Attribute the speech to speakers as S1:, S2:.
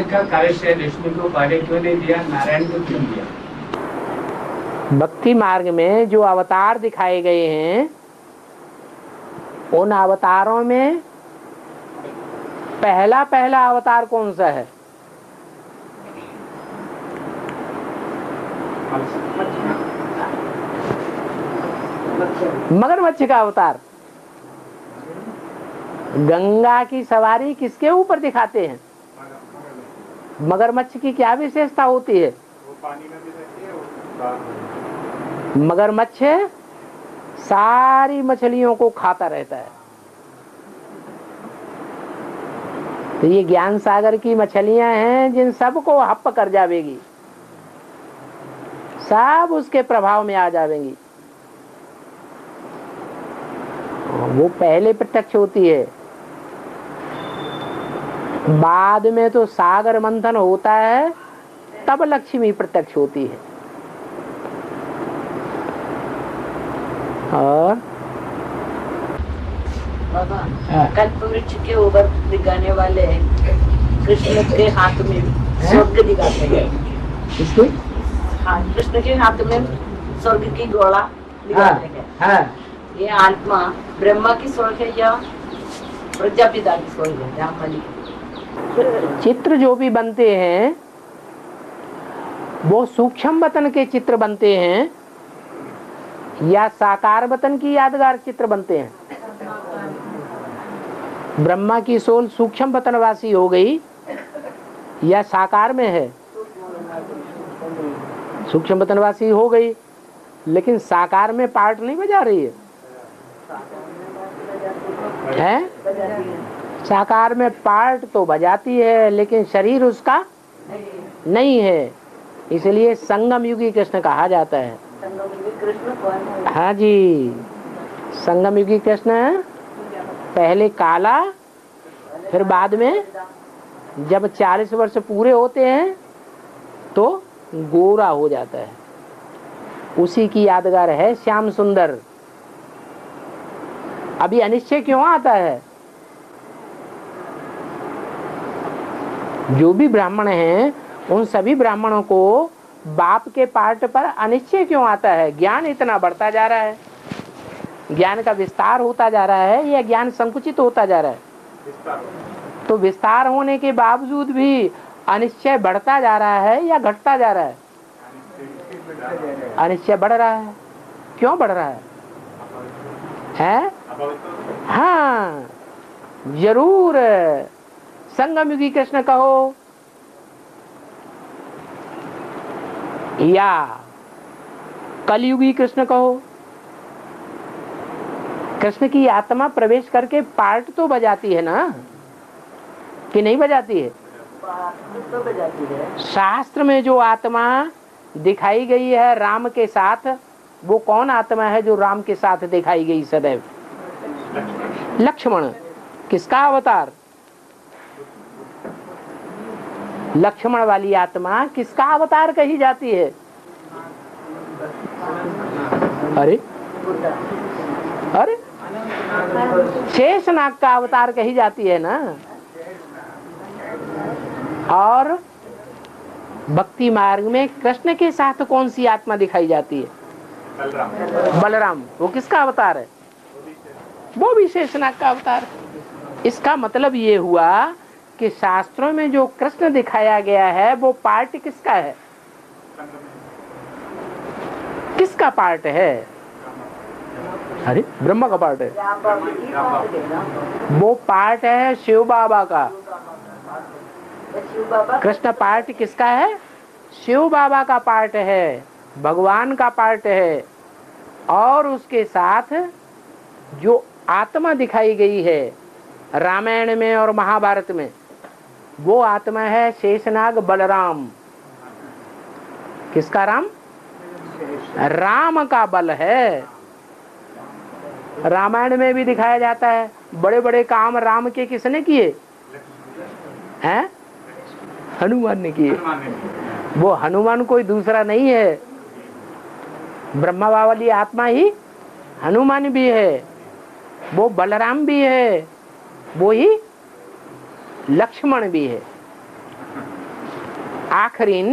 S1: का कार्य विष्णु को पहले क्यों नहीं दिया, नारायण को क्यों दिया?
S2: भक्ति मार्ग में जो अवतार दिखाए गए हैं उन अवतारों में पहला अवतार कौन सा है? मगरमच्छ का अवतार। गंगा की सवारी किसके ऊपर दिखाते हैं? मगरमच्छ की क्या विशेषता होती है? मगरमच्छ सारी मछलियों को खाता रहता है। तो ये ज्ञान सागर की मछलियां हैं जिन सबको हप्प कर जावेगी, सब उसके प्रभाव में आ जावेंगी। वो पहले प्रत्यक्ष होती है, बाद में तो सागर मंथन होता है तब लक्ष्मी प्रत्यक्ष होती है। और
S3: कल्प वृक्ष के ऊपर दिखाने वाले कृष्ण के हाथ में स्वर्ग दिखाते हैं।
S2: किसके?
S3: हाँ, कृष्ण के हाथ में स्वर्ग की गोला दिखाते हैं।
S2: हाँ।
S3: ये आत्मा ब्रह्मा की स्वर्ग है या प्रजापिता की स्वर्ग है? रामबली
S2: चित्र जो भी बनते हैं वो सूक्ष्म वतन के चित्र बनते हैं या साकार वतन की यादगार चित्र बनते हैं? ब्रह्मा की सोल सूक्ष्म वतनवासी हो गई या साकार में है? सूक्ष्म वतनवासी हो गई, लेकिन साकार में पार्ट नहीं बजा रही है? साकार में पार्ट तो बजाती है लेकिन शरीर उसका नहीं है, इसलिए संगम युगी कृष्ण कहा जाता है। हाँ जी, संगम युगी कृष्ण पहले काला, फिर बाद में जब 40 वर्ष पूरे होते हैं तो गोरा हो जाता है। उसी की यादगार है श्याम सुंदर। अभी अनिश्चय क्यों आता है? जो भी ब्राह्मण हैं उन सभी ब्राह्मणों को बाप के पार्ट पर अनिश्चय क्यों आता है? ज्ञान इतना बढ़ता जा रहा है, ज्ञान का विस्तार होता जा रहा है या ज्ञान संकुचित होता जा रहा है? तो विस्तार होने के बावजूद भी अनिश्चय बढ़ता जा रहा है या घटता जा रहा है? अनिश्चय बढ़ रहा है। क्यों बढ़ रहा है? हाँ जरूर, संगम युगी कृष्ण कहो या कलयुगी कृष्ण कहो, कृष्ण की आत्मा प्रवेश करके पार्ट तो बजाती है ना, कि नहीं बजाती है?
S3: तो बजाती है।
S2: शास्त्र में जो आत्मा दिखाई गई है राम के साथ, वो कौन आत्मा है जो राम के साथ दिखाई गई सदैव? लक्ष्मण। किसका अवतार? लक्ष्मण वाली आत्मा किसका अवतार कही जाती है? अरे अरे शेषनाग का अवतार कही जाती है ना। और भक्ति मार्ग में कृष्ण के साथ कौन सी आत्मा दिखाई जाती है? बलराम। वो किसका अवतार है? वो भी शेषनाग का अवतार। इसका मतलब ये हुआ कि शास्त्रों में जो कृष्ण दिखाया गया है वो पार्ट किसका है? किसका पार्ट है? अरे ब्रह्मा का पार्ट है। वो पार्ट है शिव बाबा का। कृष्ण पार्ट किसका है? शिव बाबा का पार्ट है, भगवान का पार्ट है। और उसके साथ जो आत्मा दिखाई गई है रामायण में और महाभारत में, वो आत्मा है शेषनाग बलराम। किसका? राम। राम का बल है। रामायण में भी दिखाया जाता है बड़े बड़े काम राम के किसने किए हैं? हनुमान ने किए। वो हनुमान कोई दूसरा नहीं है, ब्रह्मा वाली आत्मा ही हनुमान भी है, वो बलराम भी है, वो ही लक्ष्मण भी है। आखरीन